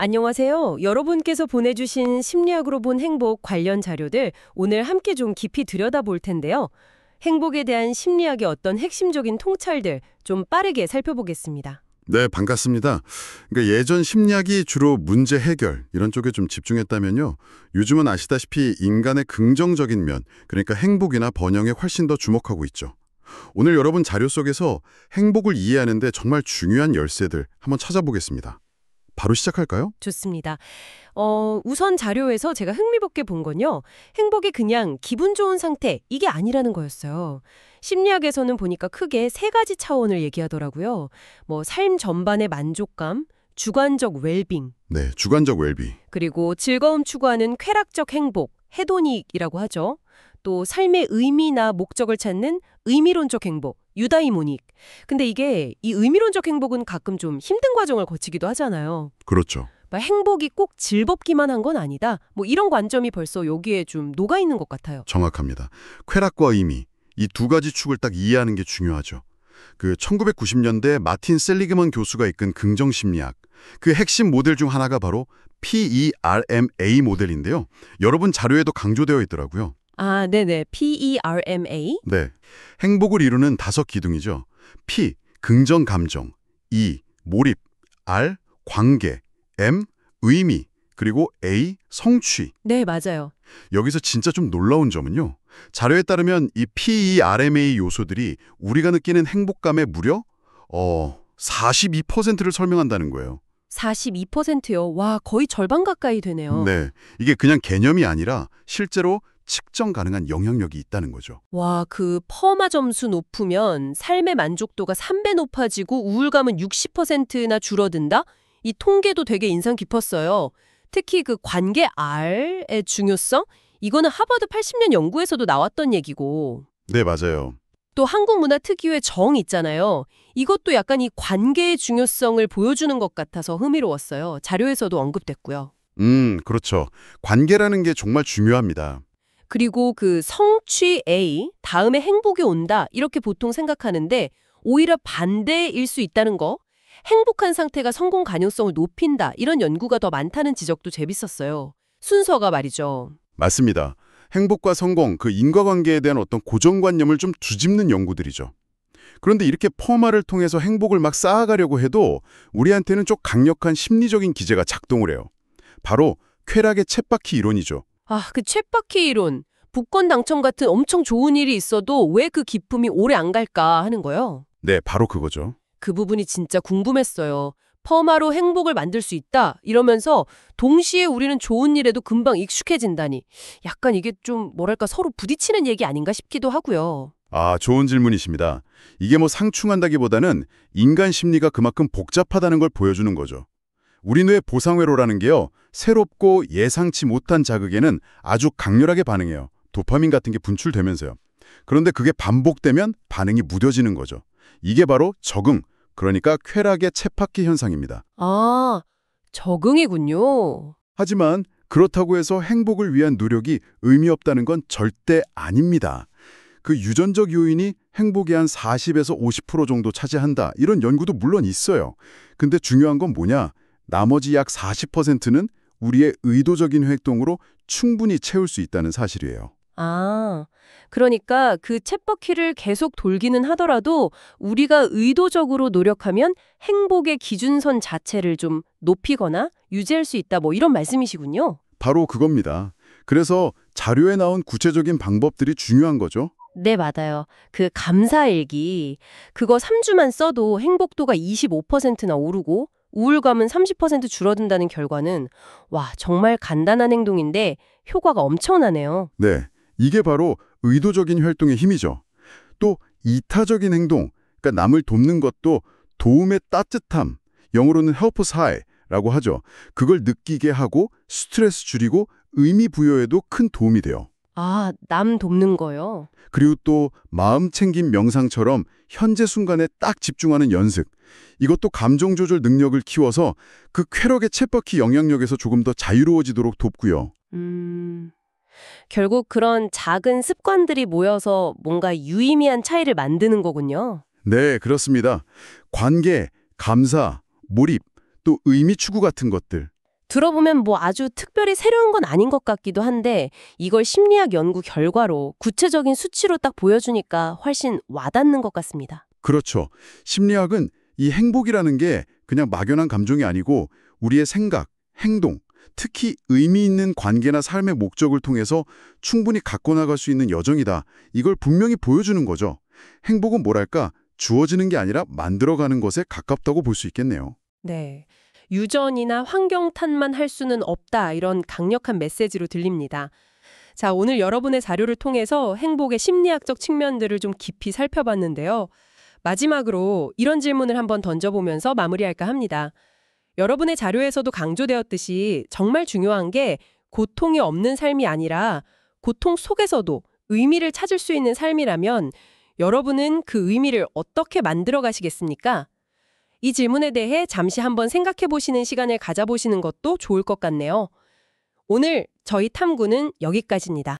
안녕하세요. 여러분께서 보내주신 심리학으로 본 행복 관련 자료들 오늘 함께 좀 깊이 들여다볼 텐데요. 행복에 대한 심리학의 어떤 핵심적인 통찰들 좀 빠르게 살펴보겠습니다. 네, 반갑습니다. 그러니까 예전 심리학이 주로 문제 해결 이런 쪽에 좀 집중했다면요. 요즘은 아시다시피 인간의 긍정적인 면, 그러니까 행복이나 번영에 훨씬 더 주목하고 있죠. 오늘 여러분 자료 속에서 행복을 이해하는 데 정말 중요한 열쇠들 한번 찾아보겠습니다. 바로 시작할까요? 좋습니다. 우선 자료에서 제가 흥미롭게 본 건요. 행복이 그냥 기분 좋은 상태, 이게 아니라는 거였어요. 심리학에서는 보니까 크게 세 가지 차원을 얘기하더라고요. 삶 전반의 만족감, 주관적 웰빙, 네, 주관적 웰비. 그리고 즐거움 추구하는 쾌락적 행복, 헤도닉이라고 하죠. 또 삶의 의미나 목적을 찾는 의미론적 행복, 유다이모닉. 근데 이게 이 의미론적 행복은 가끔 좀 힘든 과정을 거치기도 하잖아요. 그렇죠. 행복이 꼭 즐겁기만 한 건 아니다. 이런 관점이 벌써 여기에 좀 녹아있는 것 같아요. 정확합니다. 쾌락과 의미, 이 두 가지 축을 딱 이해하는 게 중요하죠. 1990년대 마틴 셀리그먼 교수가 이끈 긍정심리학, 그 핵심 모델 중 하나가 바로 PERMA 모델인데요. 여러분 자료에도 강조되어 있더라고요. 아, 네네. PERMA? 네, 행복을 이루는 5기둥이죠. P, 긍정 감정, E, 몰입, R, 관계, M, 의미, 그리고 A, 성취. 네, 맞아요. 여기서 진짜 좀 놀라운 점은요. 자료에 따르면 이 PERMA 요소들이 우리가 느끼는 행복감의 무려 42%를 설명한다는 거예요. 42%요. 와, 거의 절반 가까이 되네요. 네, 이게 그냥 개념이 아니라 실제로 측정 가능한 영향력이 있다는 거죠. 와, 그 퍼마 점수 높으면 삶의 만족도가 3배 높아지고 우울감은 60%나 줄어든다? 이 통계도 되게 인상 깊었어요. 특히 그 관계 R의 중요성? 이거는 하버드 80년 연구에서도 나왔던 얘기고. 네, 맞아요. 또 한국 문화 특유의 정 있잖아요. 이것도 약간 이 관계의 중요성을 보여주는 것 같아서 흥미로웠어요. 자료에서도 언급됐고요. 그렇죠. 관계라는 게 정말 중요합니다. 그리고 그 성취 A, 다음에 행복이 온다, 이렇게 보통 생각하는데 오히려 반대일 수 있다는 거, 행복한 상태가 성공 가능성을 높인다, 이런 연구가 더 많다는 지적도 재밌었어요. 순서가 말이죠. 맞습니다. 행복과 성공, 그 인과관계에 대한 어떤 고정관념을 좀 뒤집는 연구들이죠. 그런데 이렇게 퍼마를 통해서 행복을 막 쌓아가려고 해도 우리한테는 좀 강력한 심리적인 기제가 작동을 해요. 바로 쾌락의 쳇바퀴 이론이죠. 아, 그 쳇바퀴 이론. 복권 당첨 같은 엄청 좋은 일이 있어도 왜 그 기쁨이 오래 안 갈까 하는 거요. 네, 바로 그거죠. 그 부분이 진짜 궁금했어요. 퍼마로 행복을 만들 수 있다 이러면서 동시에 우리는 좋은 일에도 금방 익숙해진다니. 약간 이게 좀 뭐랄까 서로 부딪히는 얘기 아닌가 싶기도 하고요. 아, 좋은 질문이십니다. 이게 상충한다기보다는 인간 심리가 그만큼 복잡하다는 걸 보여주는 거죠. 우리 뇌 보상회로라는 게요. 새롭고 예상치 못한 자극에는 아주 강렬하게 반응해요. 도파민 같은 게 분출되면서요. 그런데 그게 반복되면 반응이 무뎌지는 거죠. 이게 바로 적응, 그러니까 쾌락의 쳇바퀴 현상입니다. 아, 적응이군요. 하지만 그렇다고 해서 행복을 위한 노력이 의미 없다는 건 절대 아닙니다. 그 유전적 요인이 행복의 한 40에서 50% 정도 차지한다. 이런 연구도 물론 있어요. 근데 중요한 건 뭐냐? 나머지 약 40%는 우리의 의도적인 활동으로 충분히 채울 수 있다는 사실이에요. 아, 그러니까 그 쳇바퀴를 계속 돌기는 하더라도 우리가 의도적으로 노력하면 행복의 기준선 자체를 좀 높이거나 유지할 수 있다, 이런 말씀이시군요. 바로 그겁니다. 그래서 자료에 나온 구체적인 방법들이 중요한 거죠. 네, 맞아요. 그 감사일기, 그거 3주만 써도 행복도가 25%나 오르고 우울감은 30% 줄어든다는 결과는 와, 정말 간단한 행동인데 효과가 엄청나네요. 네, 이게 바로 의도적인 활동의 힘이죠. 또 이타적인 행동, 그러니까 남을 돕는 것도 도움의 따뜻함, 영어로는 help us high라고 하죠. 그걸 느끼게 하고 스트레스 줄이고 의미 부여에도 큰 도움이 돼요. 아, 남 돕는 거요? 그리고 또 마음 챙김 명상처럼 현재 순간에 딱 집중하는 연습. 이것도 감정 조절 능력을 키워서 그 쾌락의 쳇바퀴 영향력에서 조금 더 자유로워지도록 돕고요. 결국 그런 작은 습관들이 모여서 뭔가 유의미한 차이를 만드는 거군요. 네, 그렇습니다. 관계, 감사, 몰입, 또 의미 추구 같은 것들. 들어보면 뭐 아주 특별히 새로운 건 아닌 것 같기도 한데 이걸 심리학 연구 결과로 구체적인 수치로 딱 보여주니까 훨씬 와닿는 것 같습니다. 그렇죠. 심리학은 이 행복이라는 게 그냥 막연한 감정이 아니고 우리의 생각, 행동, 특히 의미 있는 관계나 삶의 목적을 통해서 충분히 갖고 나갈 수 있는 여정이다. 이걸 분명히 보여주는 거죠. 행복은 뭐랄까 주어지는 게 아니라 만들어가는 것에 가깝다고 볼 수 있겠네요. 네. 유전이나 환경 탓만 할 수는 없다. 이런 강력한 메시지로 들립니다. 자, 오늘 여러분의 자료를 통해서 행복의 심리학적 측면들을 좀 깊이 살펴봤는데요. 마지막으로 이런 질문을 한번 던져보면서 마무리할까 합니다. 여러분의 자료에서도 강조되었듯이 정말 중요한 게 고통이 없는 삶이 아니라 고통 속에서도 의미를 찾을 수 있는 삶이라면 여러분은 그 의미를 어떻게 만들어 가시겠습니까? 이 질문에 대해 잠시 한번 생각해 보시는 시간을 가져보시는 것도 좋을 것 같네요. 오늘 저희 탐구는 여기까지입니다.